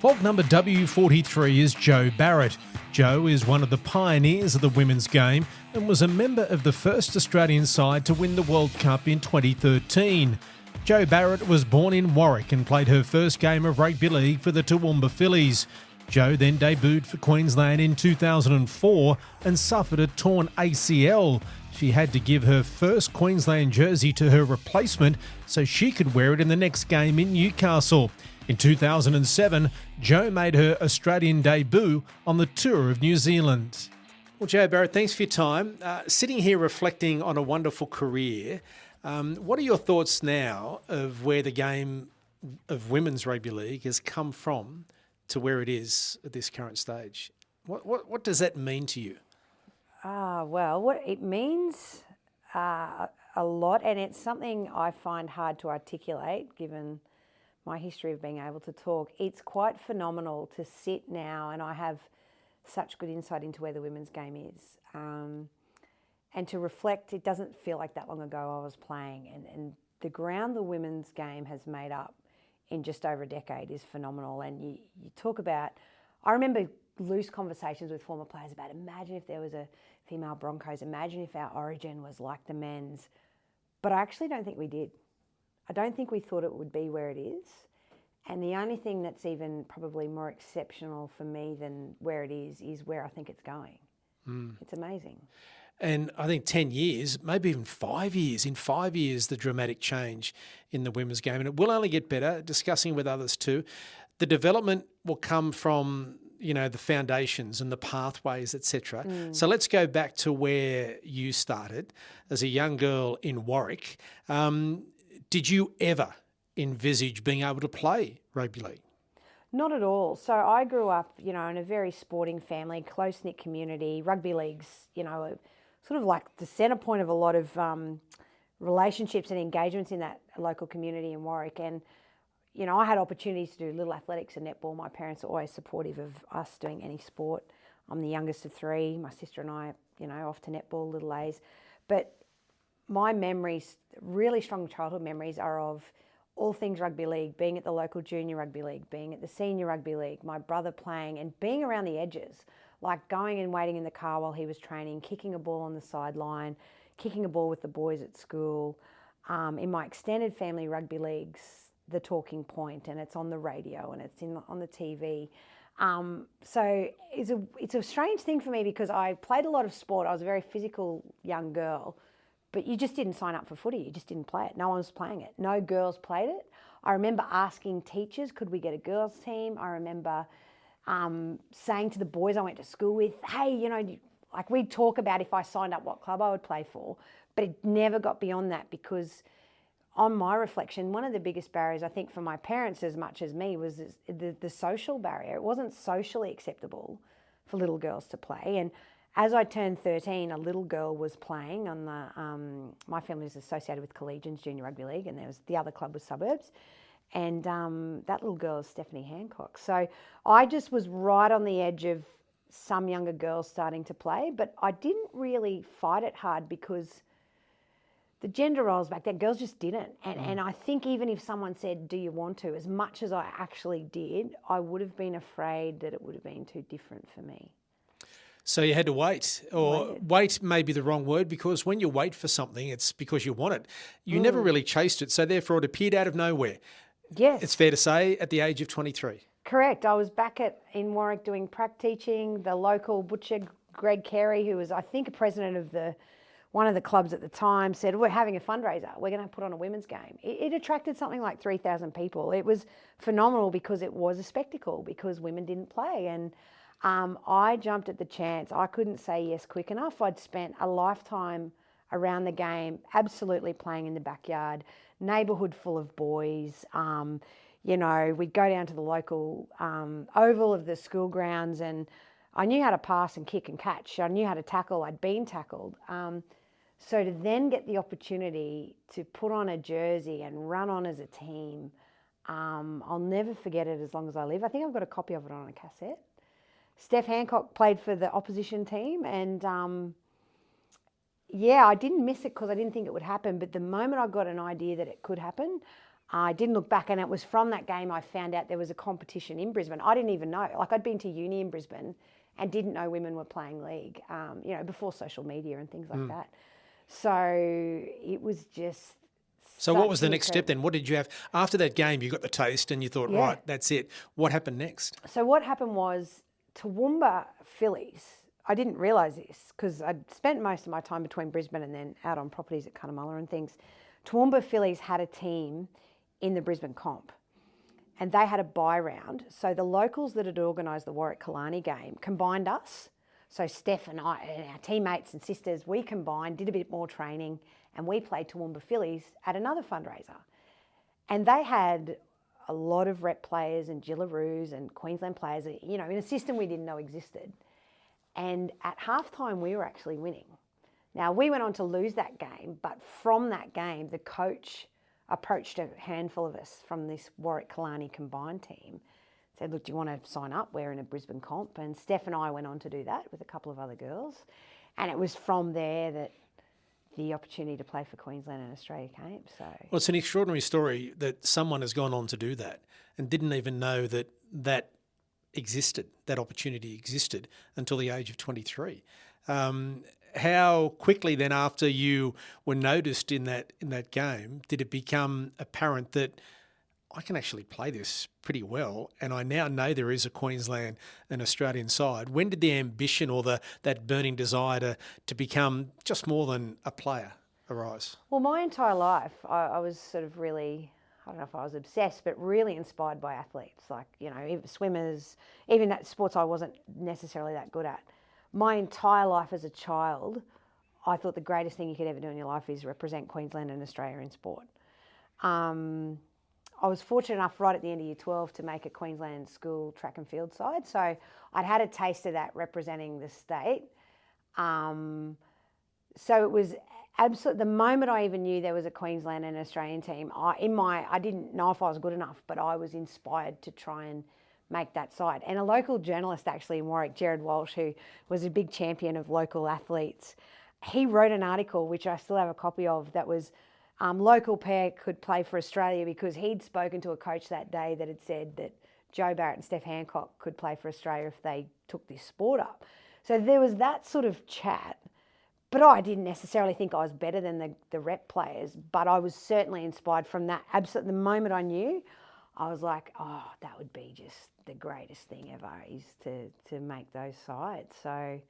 Clog number W43 is Jo Barrett. Jo is one of the pioneers of the women's game and was a member of the first Australian side to win the World Cup in 2013. Jo Barrett was born in Warwick and played her first game of rugby league for the Toowoomba Phillies. Jo then debuted for Queensland in 2004 and suffered a torn ACL. She had to give her first Queensland jersey to her replacement so she could wear it in the next game in Newcastle. In 2007, Jo made her Australian debut on the tour of New Zealand. Well, Jo Barrett, thanks for your time. Sitting here reflecting on a wonderful career, what are your thoughts now of where the game of women's rugby league has come from to where it is at this current stage? What does that mean to you? Well, what it means a lot, and it's something I find hard to articulate given my history of being able to talk. It's quite phenomenal to sit now, and I have such good insight into where the women's game is. And to reflect, it doesn't feel like that long ago I was playing, and the ground the women's game has made up in just over a decade is phenomenal. And you talk about, I remember loose conversations with former players about, imagine if there was a female Broncos, imagine if our origin was like the men's. But I actually don't think we did. I don't think we thought it would be where it is. And the only thing that's even probably more exceptional for me than where it is where I think it's going. It's amazing. And I think 10 years, maybe even 5 years, in 5 years, the dramatic change in the women's game. And it will only get better, discussing with others too. The development will come from, the foundations and the pathways, etc. So let's go back to where you started as a young girl in Warwick. Did you ever envisage being able to play rugby league? Not at all. So I grew up, in a very sporting family, close-knit community. Rugby league's, sort of like the centre point of a lot of relationships and engagements in that local community in Warwick. And, I had opportunities to do little athletics and netball. My parents are always supportive of us doing any sport. I'm the youngest of three. My sister and I, off to netball, little A's. But my memories, really strong childhood memories, are of all things rugby league, being at the local junior rugby league, being at the senior rugby league, my brother playing, and being around the edges, like going and waiting in the car while he was training, kicking a ball on the sideline, kicking a ball with the boys at school. In my extended family, rugby league's the talking point, and it's on the radio and it's on the TV. So it's a strange thing for me because I played a lot of sport. I was a very physical young girl, but you just didn't sign up for footy. You just didn't play it. No one was playing it. No girls played it. I remember asking teachers, could we get a girls team? I remember saying to the boys I went to school with, hey, like we'd talk about if I signed up what club I would play for, but it never got beyond that because on my reflection, one of the biggest barriers, I think, for my parents as much as me was the social barrier. It wasn't socially acceptable for little girls to play. And as I turned 13, a little girl was playing on the, my family was associated with Collegians Junior Rugby League, and the other club was Suburbs. And that little girl is Stephanie Hancock. So I just was right on the edge of some younger girls starting to play, but I didn't really fight it hard because the gender roles back then, girls just didn't. And I think even if someone said, do you want to, as much as I actually did, I would have been afraid that it would have been too different for me. So you had to wait, or wait may be the wrong word, because when you wait for something, it's because you want it. You never really chased it, so therefore it appeared out of nowhere. Yes. It's fair to say, at the age of 23. Correct. I was back in Warwick doing prac teaching. The local butcher, Greg Carey, who was, I think, a president of one of the clubs at the time, said, we're having a fundraiser. We're going to put on a women's game. It attracted something like 3,000 people. It was phenomenal because it was a spectacle, because women didn't play. And I jumped at the chance. I couldn't say yes quick enough. I'd spent a lifetime around the game, absolutely playing in the backyard, neighbourhood full of boys. We'd go down to the local oval of the school grounds, and I knew how to pass and kick and catch. I knew how to tackle. I'd been tackled. So to then get the opportunity to put on a jersey and run on as a team, I'll never forget it as long as I live. I think I've got a copy of it on a cassette. Steph Hancock played for the opposition team, and I didn't miss it because I didn't think it would happen. But the moment I got an idea that it could happen, I didn't look back, and it was from that game I found out there was a competition in Brisbane. I didn't even know. Like, I'd been to uni in Brisbane and didn't know women were playing league, before social media and things like that. So it was just... So what was the next step then? What did you have? After that game, you got the taste and you thought, right, that's it. What happened next? So what happened was Toowoomba Phillies, I didn't realise this because I'd spent most of my time between Brisbane and then out on properties at Cunnamulla and things. Toowoomba Phillies had a team in the Brisbane comp and they had a bye round. So the locals that had organised the Warwick-Killarney game combined us. So Steph and I and our teammates and sisters, we combined, did a bit more training, and we played Toowoomba Phillies at another fundraiser. And they had a lot of rep players and Gillaroos and Queensland players, in a system we didn't know existed. And at halftime, we were actually winning. Now, we went on to lose that game, but from that game, the coach approached a handful of us from this Warwick-Killarney combined team, said, look, do you want to sign up? We're in a Brisbane comp. And Steph and I went on to do that with a couple of other girls. And it was from there that the opportunity to play for Queensland and Australia came. Well, it's an extraordinary story that someone has gone on to do that and didn't even know that existed, that opportunity existed until the age of 23. How quickly then after you were noticed in that game did it become apparent that I can actually play this pretty well and I now know there is a Queensland and Australian side? When did the ambition or that burning desire to become just more than a player arise? Well, my entire life I was sort of really, I don't know if I was obsessed, but really inspired by athletes, like, swimmers, even that sports I wasn't necessarily that good at. My entire life as a child, I thought the greatest thing you could ever do in your life is represent Queensland and Australia in sport. I was fortunate enough right at the end of year 12 to make a Queensland school track and field side. So I'd had a taste of that representing the state. So it was absolutely, the moment I even knew there was a Queensland and Australian team, I didn't know if I was good enough, but I was inspired to try and make that side. And a local journalist actually in Warwick, Jared Walsh, who was a big champion of local athletes, he wrote an article, which I still have a copy of, that was local pair could play for Australia because he'd spoken to a coach that day that had said that Jo Barrett and Steph Hancock could play for Australia if they took this sport up. So there was that sort of chat, but I didn't necessarily think I was better than the rep players, but I was certainly inspired from that. Absolutely, the moment I knew, I was like, oh, that would be just the greatest thing ever, is to make those sides. So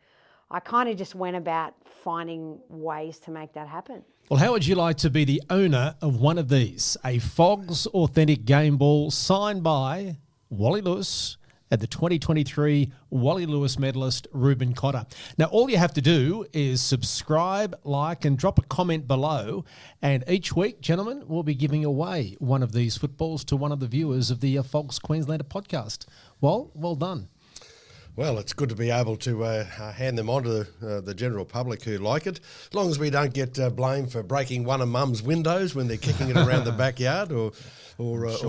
I kind of just went about finding ways to make that happen. Well, how would you like to be the owner of one of these? A Fogs Authentic Game Ball signed by Wally Lewis at the 2023 Wally Lewis medalist Reuben Cotter. Now, all you have to do is subscribe, like and drop a comment below. And each week, gentlemen, we'll be giving away one of these footballs to one of the viewers of the Fogs Queenslander podcast. Well done. Well, it's good to be able to hand them on to the general public who like it, as long as we don't get blamed for breaking one of Mum's windows when they're kicking it around the backyard or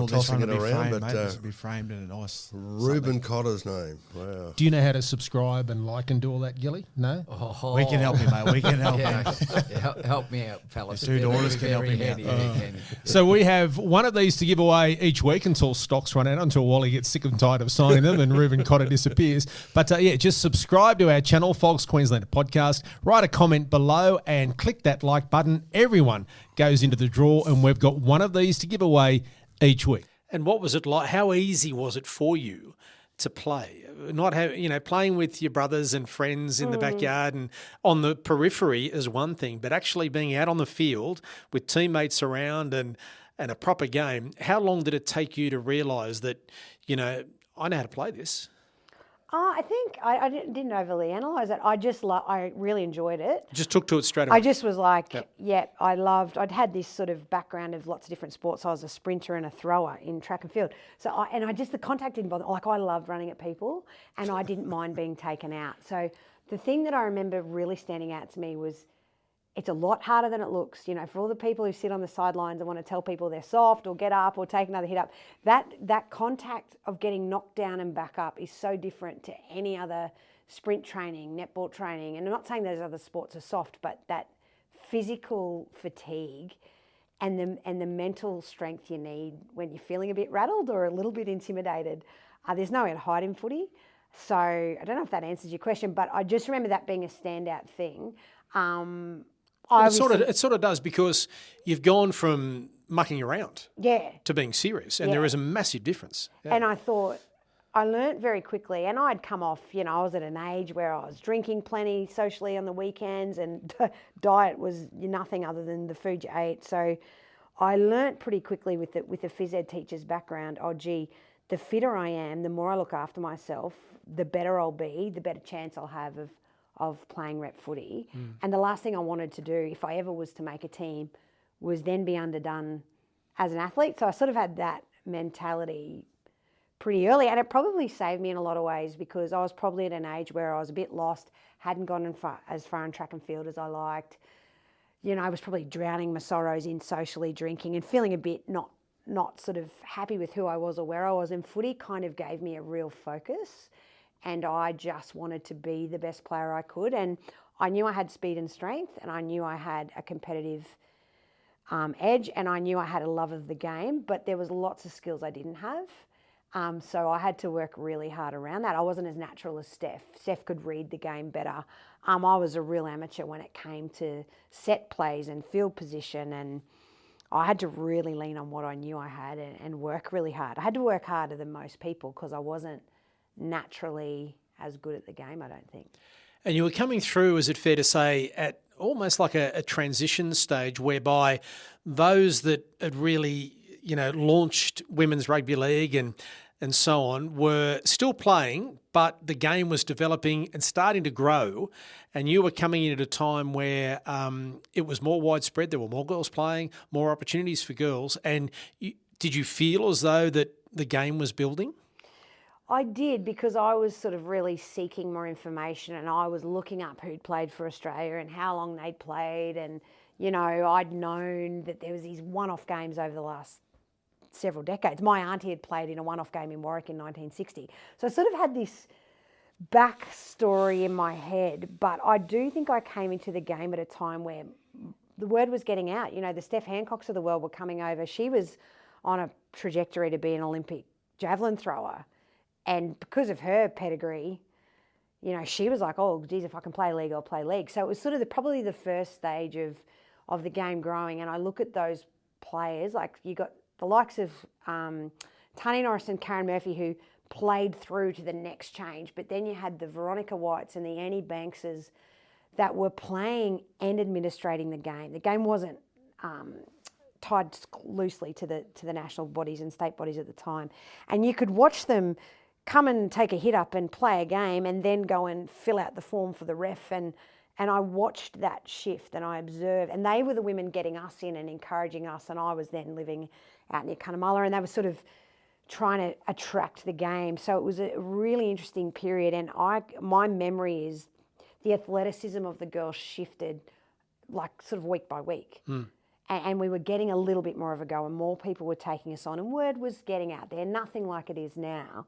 tossing it around. But this will be framed in a nice Reuben Cotter's name. Wow. Do you know how to subscribe and like and do all that, Gilly? No? Oh. We can help you, mate. We can help you. Help me out, fellas. The two daughters can help you out. So we have one of these to give away each week until stocks run out, until Wally gets sick and tired of signing them and Reuben Cotter disappears. But just subscribe to our channel, Fogs Queenslander Podcast. Write a comment below and click that like button. Everyone goes into the draw, and we've got one of these to give away each week. And what was it like? How easy was it for you to play? Not playing with your brothers and friends in the backyard and on the periphery is one thing, but actually being out on the field with teammates around and a proper game. How long did it take you to realise that, I know how to play this? I think I didn't overly analyse it. I really enjoyed it. Just took to it straight away. I just was like, I'd had this sort of background of lots of different sports. I was a sprinter and a thrower in track and field. So the contact didn't bother. Like, I loved running at people and I didn't mind being taken out. So the thing that I remember really standing out to me was, it's a lot harder than it looks. For all the people who sit on the sidelines and want to tell people they're soft or get up or take another hit up, that contact of getting knocked down and back up is so different to any other sprint training, netball training. And I'm not saying those other sports are soft, but that physical fatigue and the mental strength you need when you're feeling a bit rattled or a little bit intimidated. There's nowhere to hide in footy. So I don't know if that answers your question, but I just remember that being a standout thing. It sort of does, because you've gone from mucking around to being serious, and there is a massive difference. Yeah. And I thought, I learnt very quickly, and I'd come off, I was at an age where I was drinking plenty socially on the weekends, and diet was nothing other than the food you ate. So I learnt pretty quickly with the phys ed teacher's background, the fitter I am, the more I look after myself, the better I'll be, the better chance I'll have of playing rep footy. And the last thing I wanted to do, if I ever was to make a team, was then be underdone as an athlete. So I sort of had that mentality pretty early, and it probably saved me in a lot of ways, because I was probably at an age where I was a bit lost, hadn't gone as far in track and field as I liked. I was probably drowning my sorrows in socially drinking and feeling a bit not sort of happy with who I was or where I was. And footy kind of gave me a real focus, and I just wanted to be the best player I could. And I knew I had speed and strength, and I knew I had a competitive edge, and I knew I had a love of the game, but there was lots of skills I didn't have. So I had to work really hard around that. I wasn't as natural as Steph. Steph could read the game better. I was a real amateur when it came to set plays and field position, and I had to really lean on what I knew I had and work really hard. I had to work harder than most people because I wasn't naturally as good at the game, I don't think. And you were coming through, is it fair to say, at almost like a transition stage whereby those that had really, launched women's rugby league and so on were still playing, but the game was developing and starting to grow, and you were coming in at a time where it was more widespread, there were more girls playing, more opportunities for girls, and did you feel as though that the game was building? I did, because I was sort of really seeking more information, and I was looking up who'd played for Australia and how long they'd played, and, I'd known that there was these one-off games over the last several decades. My auntie had played in a one-off game in Warwick in 1960. So I sort of had this backstory in my head, but I do think I came into the game at a time where the word was getting out. The Steph Hancocks of the world were coming over. She was on a trajectory to be an Olympic javelin thrower. And because of her pedigree, she was like, oh, geez, if I can play league, I'll play league. So it was sort of probably the first stage of the game growing. And I look at those players, like you got the likes of Tani Norris and Karen Murphy, who played through to the next change. But then you had the Veronica Whites and the Annie Bankses that were playing and administrating the game. The game wasn't tied loosely to the national bodies and state bodies at the time. And you could watch them come and take a hit up and play a game and then go and fill out the form for the ref. And I watched that shift and I observed. And they were the women getting us in and encouraging us. And I was then living out near Cunnamulla, and they were sort of trying to attract the game. So it was a really interesting period. And my memory is the athleticism of the girls shifted like sort of week by week. And we were getting a little bit more of a go, and more people were taking us on, and word was getting out there. Nothing like it is now.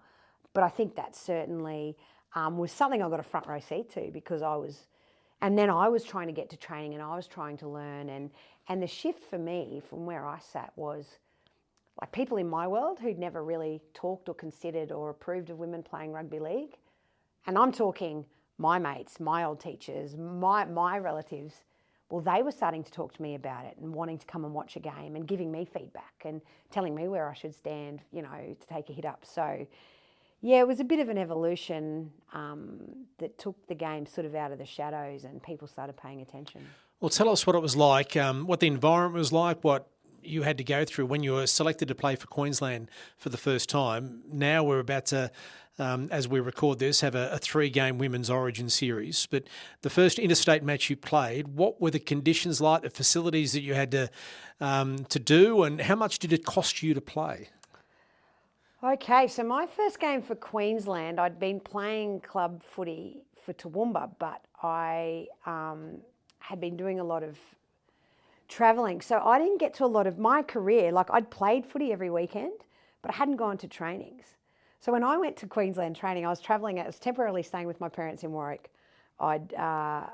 But I think that certainly was something I got a front row seat to, because I was trying to get to training and I was trying to learn. And the shift for me from where I sat was like people in my world who'd never really talked or considered or approved of women playing rugby league. And I'm talking my mates, my old teachers, my relatives. Well, they were starting to talk to me about it and wanting to come and watch a game and giving me feedback and telling me where I should stand, to take a hit up. So, yeah, it was a bit of an evolution that took the game sort of out of the shadows and people started paying attention. Well, tell us what it was like, what the environment was like, what you had to go through when you were selected to play for Queensland for the first time. Now we're about to, as we record this, have a 3-game women's origin series. But the first interstate match you played, what were the conditions like, the facilities that you had to do, and how much did it cost you to play? Okay, so my first game for Queensland, I'd been playing club footy for Toowoomba, but I had been doing a lot of travelling. So I didn't get to a lot of my career. Like I'd played footy every weekend, but I hadn't gone to trainings. So when I went to Queensland training, I was travelling. I was temporarily staying with my parents in Warwick. I'd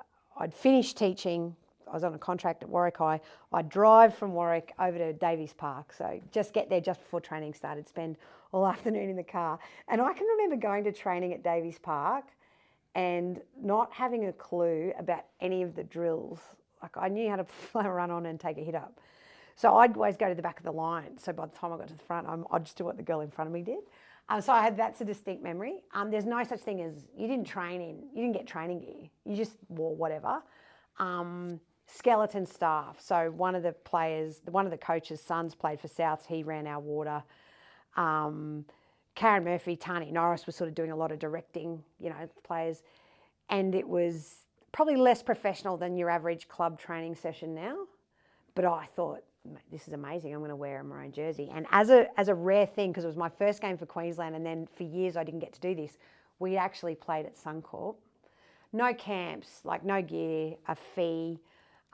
finished teaching I was on a contract at Warwick High. I'd drive from Warwick over to Davies Park. So just get there just before training started, spend all afternoon in the car. And I can remember going to training at Davies Park and not having a clue about any of the drills. Like I knew how to run on and take a hit up. So I'd always go to the back of the line. So by the time I got to the front, I'd just do what the girl in front of me did. So that's a distinct memory. There's no such thing as you didn't get training gear. You just wore whatever. Skeleton staff. So one of the coach's sons played for Souths. He ran our water. Karen Murphy, Tani Norris was sort of doing a lot of directing, players. And it was probably less professional than your average club training session now. But I thought, this is amazing. I'm going to wear a maroon jersey. And as a rare thing, because it was my first game for Queensland, and then for years I didn't get to do this, we actually played at Suncorp. No camps, like no gear, a fee.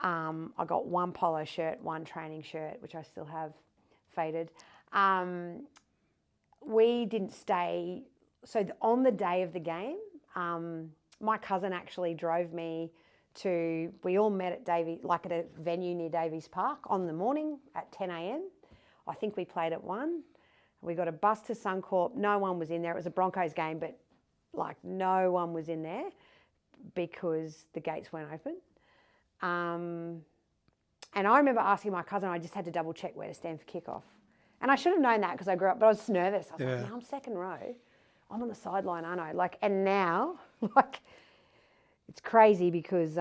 I got one polo shirt, one training shirt, which I still have faded. We didn't stay. So on the day of the game, my cousin actually drove me we all met at at a venue near Davies Park on the morning at 10 a.m. I think we played at 1. We got a bus to Suncorp. No one was in there. It was a Broncos game, but no one was in there because the gates weren't open. And I remember asking my cousin, I just had to double check where to stand for kickoff. And I should have known that because I grew up, but I was nervous. I was like, no, I'm second row. I'm on the sideline, aren't I? And now, it's crazy because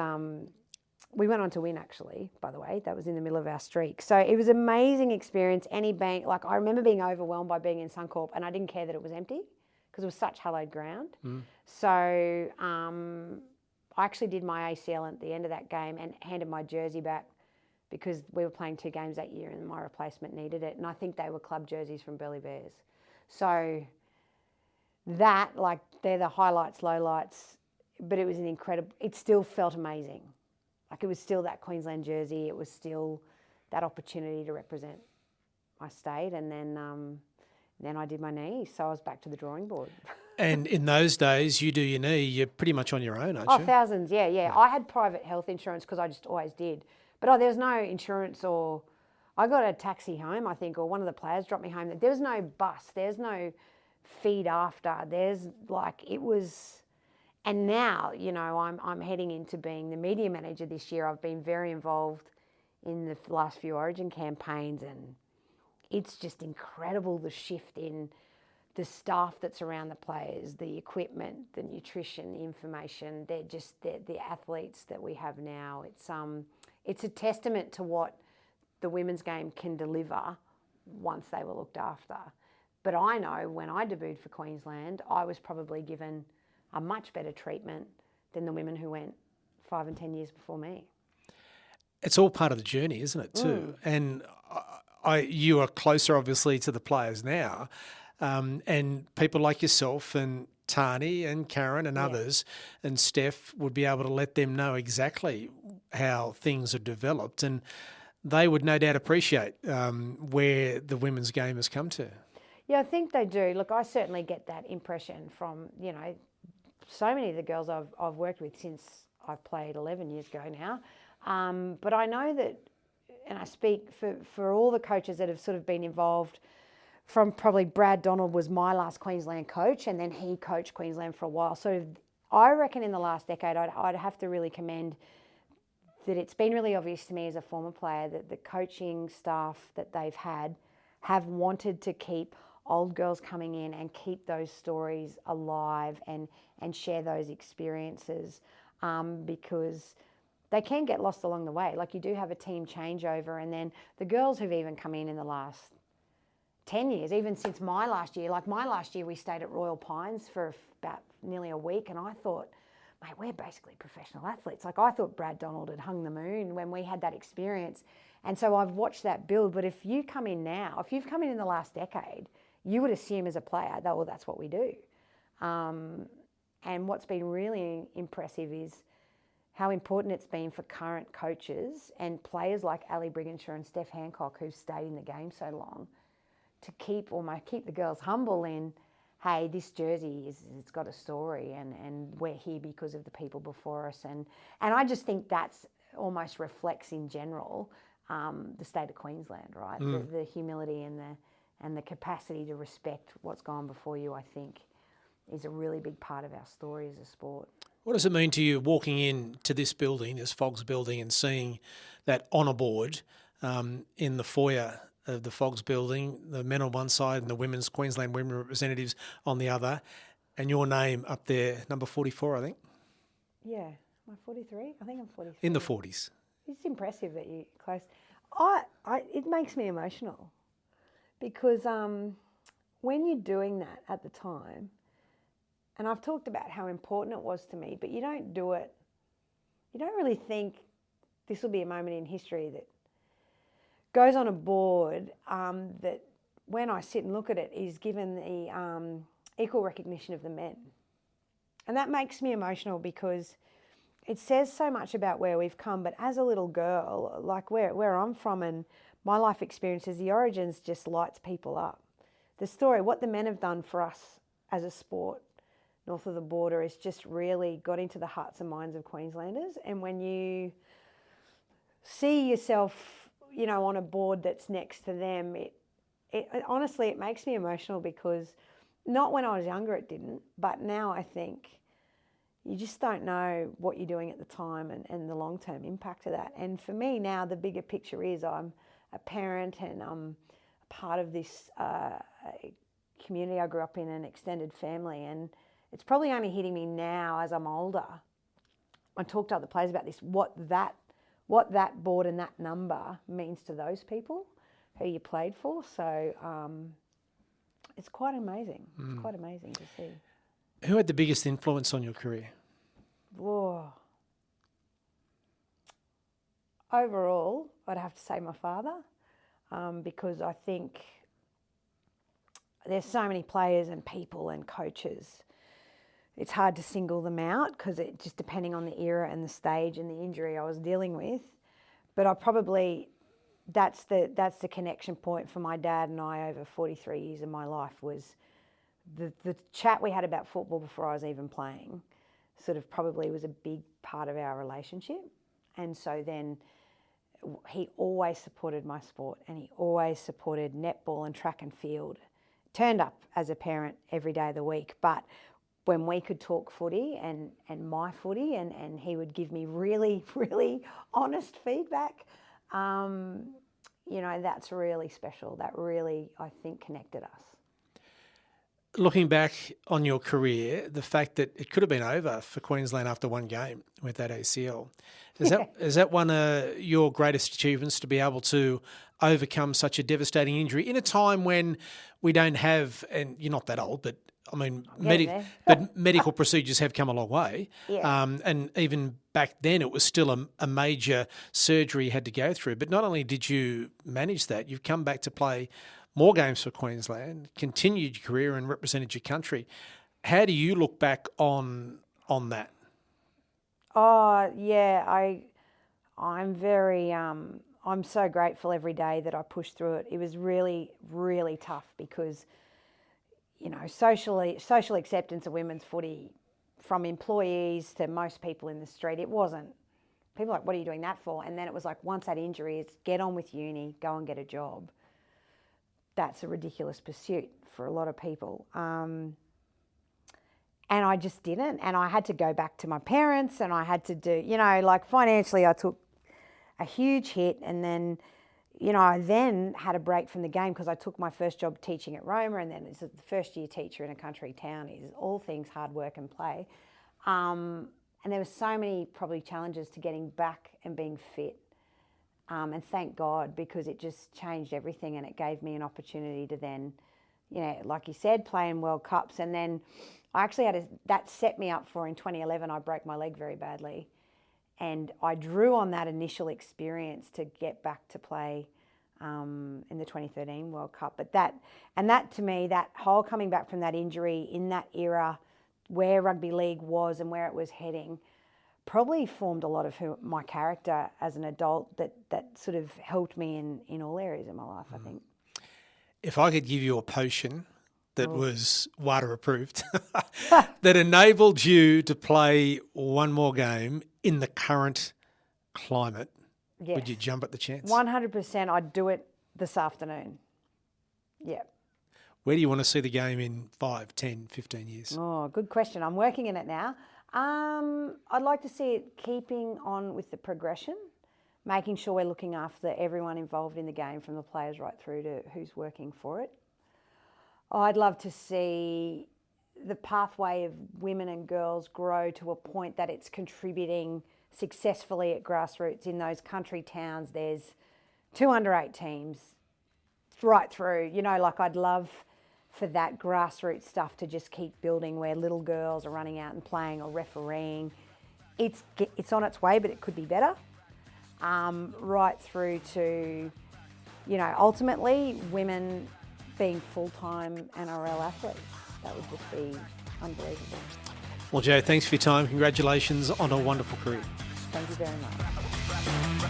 we went on to win, actually, by the way. That was in the middle of our streak. So it was an amazing experience. I remember being overwhelmed by being in Suncorp, and I didn't care that it was empty because it was such hallowed ground. So I actually did my ACL at the end of that game and handed my jersey back because we were playing 2 games that year and my replacement needed it. And I think they were club jerseys from Burleigh Bears. So that, they're the highlights, lowlights. But it was it still felt amazing. It was still that Queensland jersey. It was still that opportunity to represent my state. And then I did my knee. So I was back to the drawing board. And in those days, you do your knee, you're pretty much on your own, aren't you? Oh, thousands, yeah. I had private health insurance because I just always did. But there was no insurance I got a taxi home, I think, or one of the players dropped me home. There was no bus. There's no feed after. And now, I'm heading into being the media manager this year. I've been very involved in the last few Origin campaigns, and it's just incredible the shift in the staff that's around the players, the equipment, the nutrition, the information. They're the athletes that we have now. It's a testament to what the women's game can deliver once they were looked after. But I know when I debuted for Queensland, I was probably given a much better treatment than the women who went 5 and 10 years before me. It's all part of the journey, isn't it, too? And you are closer, obviously, to the players now. And people like yourself and Tani and Karen and others and Steph would be able to let them know exactly how things are developed. And they would no doubt appreciate where the women's game has come to. Yeah, I think they do. Look, I certainly get that impression from, so many of the girls I've worked with since I played 11 years ago now. But I know that, and I speak for all the coaches that have sort of been involved, from probably Brad Donald was my last Queensland coach, and then he coached Queensland for a while. So I reckon in the last decade, I'd have to really commend that it's been really obvious to me as a former player that the coaching staff that they've had have wanted to keep old girls coming in and keep those stories alive and share those experiences because they can get lost along the way. You do have a team changeover, and then the girls who've even come in the last 10 years, even since my last year. My last year we stayed at Royal Pines for about nearly a week, and I thought, mate, we're basically professional athletes. I thought Brad Donald had hung the moon when we had that experience. And so I've watched that build. But if you come in now, if you've come in the last decade, you would assume as a player that, well, that's what we do. And what's been really impressive is how important it's been for current coaches and players like Ali Brigginshaw and Steph Hancock, who've stayed in the game so long, to keep the girls humble in, hey, this jersey it's got a story and we're here because of the people before us. And I just think that's almost reflects in general the state of Queensland, right? The humility and the capacity to respect what's gone before you, I think, is a really big part of our story as a sport. What does it mean to you walking into this building, this Fogs building, and seeing that honour board in the foyer of the Fogs building, the men on one side and the women's Queensland women representatives on the other, and your name up there, number 44, I think? Yeah. Am I 43? I think I'm 43. In the 40s. It's impressive that you're close. It makes me emotional because when you're doing that at the time, and I've talked about how important it was to me, but you don't do it, you don't really think this will be a moment in history that goes on a board that when I sit and look at it is given the equal recognition of the men. And that makes me emotional because it says so much about where we've come. But as a little girl, like where I'm from and my life experiences, the Origins just lights people up. The story, what the men have done for us as a sport north of the border has just really got into the hearts and minds of Queenslanders. And when you see yourself, you know, on a board that's next to them, it honestly, it makes me emotional because not when I was younger it didn't, but now I think you just don't know what you're doing at the time and the long-term impact of that. And for me now, the bigger picture is I'm a parent and I'm a part of this community I grew up in, an extended family, and it's probably only hitting me now as I'm older. I talked to other players about this, what that board and that number means to those people who you played for. So it's quite amazing. It's quite amazing to see. Who had the biggest influence on your career? Whoa. Overall, I'd have to say my father, because I think there's so many players and people and coaches. It's hard to single them out because it just depending on the era and the stage and the injury I was dealing with. But I probably, that's the connection point for my dad and I over 43 years of my life was the chat we had about football before I was even playing sort of probably was a big part of our relationship. And so then he always supported my sport and he always supported netball and track and field. Turned up as a parent every day of the week, but when we could talk footy and my footy and he would give me really, really honest feedback, you know, that's really special. That really, I think, connected us. Looking back on your career, the fact that it could have been over for Queensland after one game with that ACL, is that one of your greatest achievements to be able to overcome such a devastating injury in a time when we don't have, and you're not that old, but I mean, medical procedures have come a long way. Yeah. And even back then, it was still a major surgery you had to go through. But not only did you manage that, you've come back to play more games for Queensland, continued your career and represented your country. How do you look back on that? Oh, yeah, I'm very, I'm so grateful every day that I pushed through it. It was really, really tough because, you know, social acceptance of women's footy from employees to most people in the street, it wasn't. People were like, what are you doing that for? And then it was like, once that injury is, get on with uni, go and get a job. That's a ridiculous pursuit for a lot of people. And I just didn't. And I had to go back to my parents and I had to do, you know, like financially I took a huge hit and then, you know, I then had a break from the game because I took my first job teaching at Roma and then as the first year teacher in a country town is all things hard work and play. And there were so many probably challenges to getting back and being fit. And thank God because it just changed everything and it gave me an opportunity to then, you know, like you said, play in World Cups. And then I actually that set me up for in 2011, I broke my leg very badly. And I drew on that initial experience to get back to play in the 2013 World Cup. But that to me, that whole coming back from that injury in that era where rugby league was and where it was heading, probably formed a lot of my character as an adult that sort of helped me in all areas of my life, I think. If I could give you a potion that was WADA approved, that enabled you to play one more game in the current climate, Yes. would you jump at the chance? 100%. I'd do it this afternoon. Yeah. Where do you want to see the game in 5, 10, 15 years? Oh, good question. I'm working in it now. I'd like to see it keeping on with the progression, making sure we're looking after everyone involved in the game, from the players right through to who's working for it. I'd love to see the pathway of women and girls grow to a point that it's contributing successfully at grassroots in those country towns. There's 2 under-8 teams right through. I'd love for that grassroots stuff to just keep building, where little girls are running out and playing or refereeing. It's on its way, but it could be better. Right through to, ultimately women being full-time NRL athletes. That would just be unbelievable. Well, Jo, thanks for your time. Congratulations on a wonderful career. Thank you very much.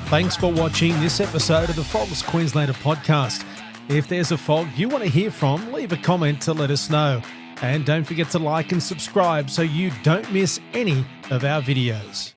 Thanks for watching this episode of the Fogs Queenslander podcast. If there's a Fog you want to hear from, leave a comment to let us know. And don't forget to like and subscribe so you don't miss any of our videos.